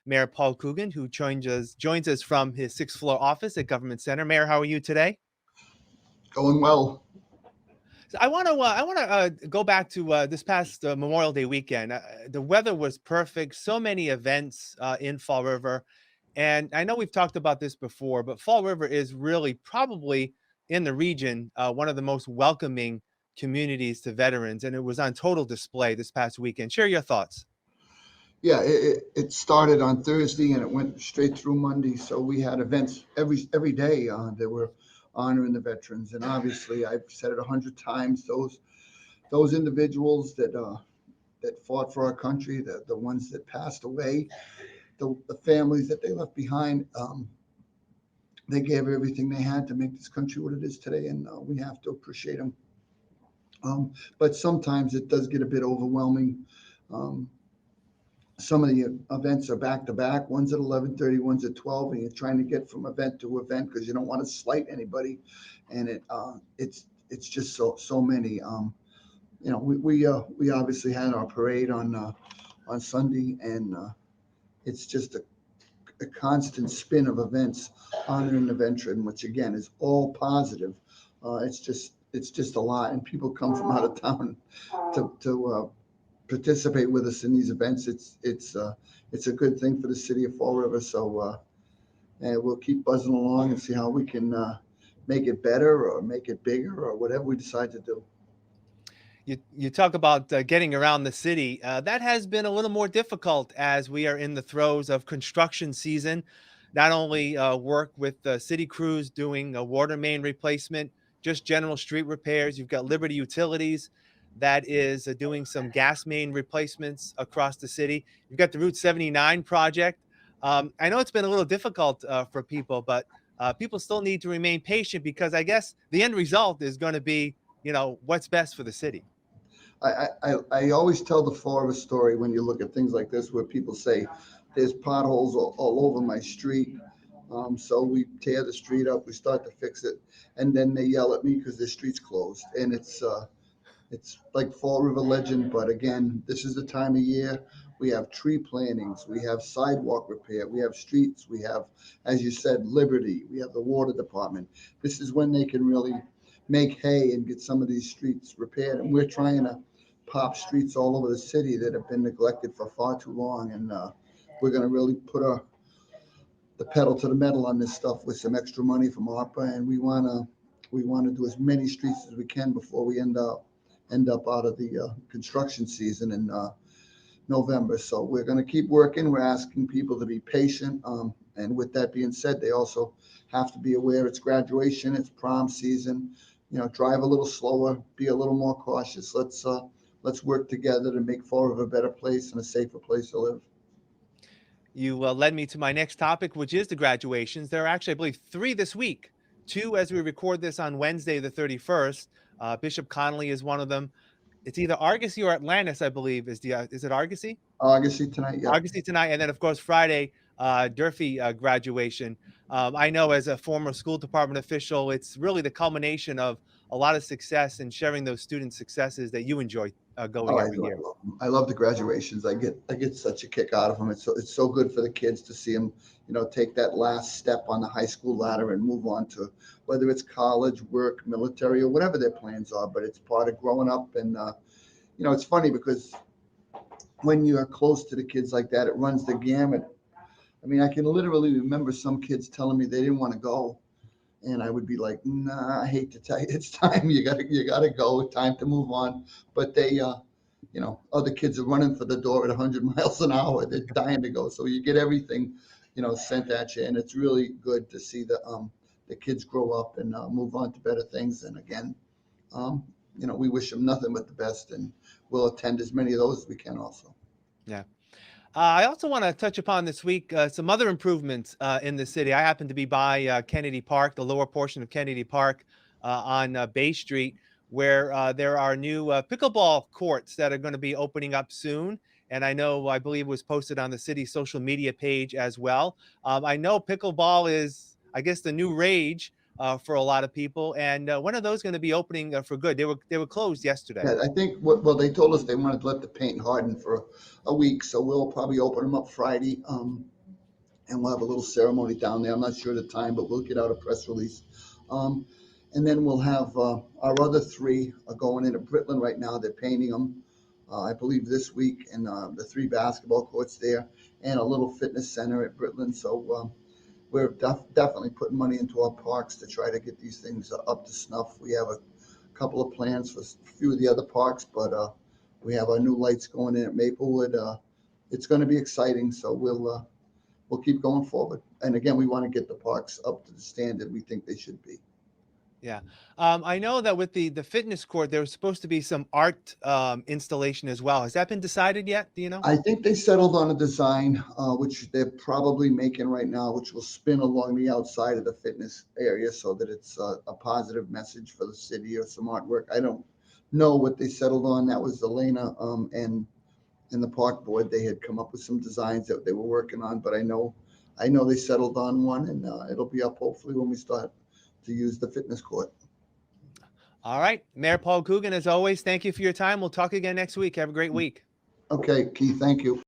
Mayor Paul Coogan, who joins us from his sixth floor office at Government Center. Mayor, how are you today? Going well. So I want to go back to this past Memorial Day weekend. The weather was perfect. So many events in Fall River, and I know we've talked about this before, but Fall River is really probably in the region one of the most welcoming communities to veterans, and it was on total display this past weekend. Share your thoughts. Yeah, it started on Thursday and it went straight through Monday. So we had events every day that were honoring the veterans. And obviously, I've said it 100 times. Those individuals that fought for our country, the ones that passed away, the families that they left behind, they gave everything they had to make this country what it is today, and we have to appreciate them. But sometimes it does get a bit overwhelming. Um, some of the events are back to back. One's at 11:30, one's at 12, and you're trying to get from event to event because you don't want to slight anybody. And it's just so many. We obviously had our parade on Sunday, and it's just a constant spin of events honoring the veteran, which again is all positive. It's just a lot, and people come from out of town to participate with us in these events. It's a good thing for the city of Fall River. So and we'll keep buzzing along and see how we can make it better or make it bigger or whatever we decide to do. You talk about getting around the city. That has been a little more difficult as we are in the throes of construction season. Not only work with city crews doing a water main replacement, just general street repairs. You've got Liberty Utilities that is doing some gas main replacements across the city. You've got the Route 79 project. I know it's been a little difficult for people, but people still need to remain patient because I guess the end result is going to be, what's best for the city. I always tell the Forest story when you look at things like this, where people say there's potholes all over my street. So we tear the street up, we start to fix it, and then they yell at me because the street's closed. And it's like Fall River legend, but again, this is the time of year. We have tree plantings, we have sidewalk repair, we have streets, we have, as you said, Liberty, we have the water department. This is when they can really make hay and get some of these streets repaired. And we're trying to pop streets all over the city that have been neglected for far too long. And we're going to really put the pedal to the metal on this stuff with some extra money from ARPA. And we want to do as many streets as we can before we end up out of the construction season in November. So we're going to keep working. We're asking people to be patient. And with that being said, they also have to be aware it's graduation, it's prom season. Drive a little slower, be a little more cautious. Let's work together to make Fall River a better place and a safer place to live. You led me to my next topic, which is the graduations. There are actually, I believe, three this week. Two as we record this on Wednesday, the 31st. Bishop Connolly is one of them. It's either Argosy or Atlantis, I believe. Is it Argosy? August tonight, yep. Argosy tonight, and then of course Friday, Durfee graduation. I know as a former school department official, it's really the culmination of a lot of success and sharing those student successes that you enjoy Oh, going I every love year. them. I love the graduations. I get such a kick out of them. It's so good for the kids to see them, take that last step on the high school ladder and move on to whether it's college, work, military, or whatever their plans are. But it's part of growing up, and it's funny because when you are close to the kids like that, it runs the gamut. I mean, I can literally remember some kids telling me they didn't want to go, and I would be like, "Nah, I hate to tell you, it's time. You gotta go. Time to move on." But other kids are running for the door at 100 miles an hour. They're dying to go. So you get everything, sent at you, and it's really good to see the kids grow up and move on to better things. And again, um, we wish them nothing but the best, and we'll attend as many of those as we can also. Yeah. I also want to touch upon this week some other improvements in the city. I happen to be by Kennedy Park, the lower portion of Kennedy Park on Bay Street, where there are new pickleball courts that are going to be opening up soon. And I believe it was posted on the city's social media page as well. I know pickleball is, I guess, the new rage for a lot of people. And when are those going to be opening for good? They were closed yesterday. Yeah, I think well, they told us they wanted to let the paint harden for a week, so we'll probably open them up Friday. and we'll have a little ceremony down there. I'm not sure the time, but we'll get out a press release. Um, and then we'll have our other three are going into Britland right now. They're painting them, I believe, this week, and the three basketball courts there, and a little fitness center at Britland. So we're definitely putting money into our parks to try to get these things up to snuff. We have a couple of plans for a few of the other parks, but we have our new lights going in at Maplewood. It's going to be exciting, so we'll keep going forward. And again, we want to get the parks up to the standard we think they should be. Yeah. I know that with the fitness court, there was supposed to be some art installation as well. Has that been decided yet? Do you know? I think they settled on a design, which they're probably making right now, which will spin along the outside of the fitness area so that it's a positive message for the city or some artwork. I don't know what they settled on. That was Elena and the park board. They had come up with some designs that they were working on, but I know they settled on one, and it'll be up hopefully when we start to use the fitness court. All right. Mayor Paul Coogan, as always, thank you for your time. We'll talk again next week. Have a great week. Okay, Keith, thank you.